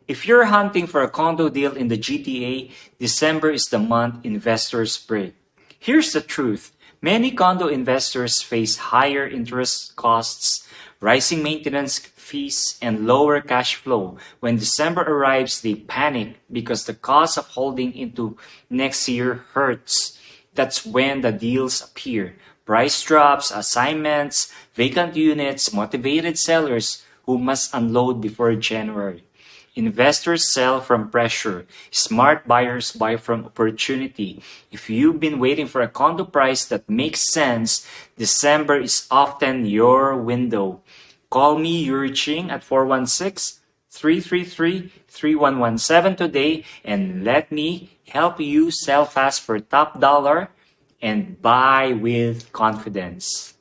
If you're hunting for a condo deal in the GTA, December is the month investors break. Here's the truth. Many condo investors face higher interest costs, rising maintenance fees, and lower cash flow. When December arrives, they panic because the cost of holding into next year hurts. That's when the deals appear. Price drops, assignments, vacant units, motivated sellers who must unload before January. Investors sell from pressure. Smart buyers buy from opportunity. If you've been waiting for a condo price that makes sense, December is often your window. Call me Yuri Ching at 416-333-3117 today and let me help you sell fast for top dollar and buy with confidence.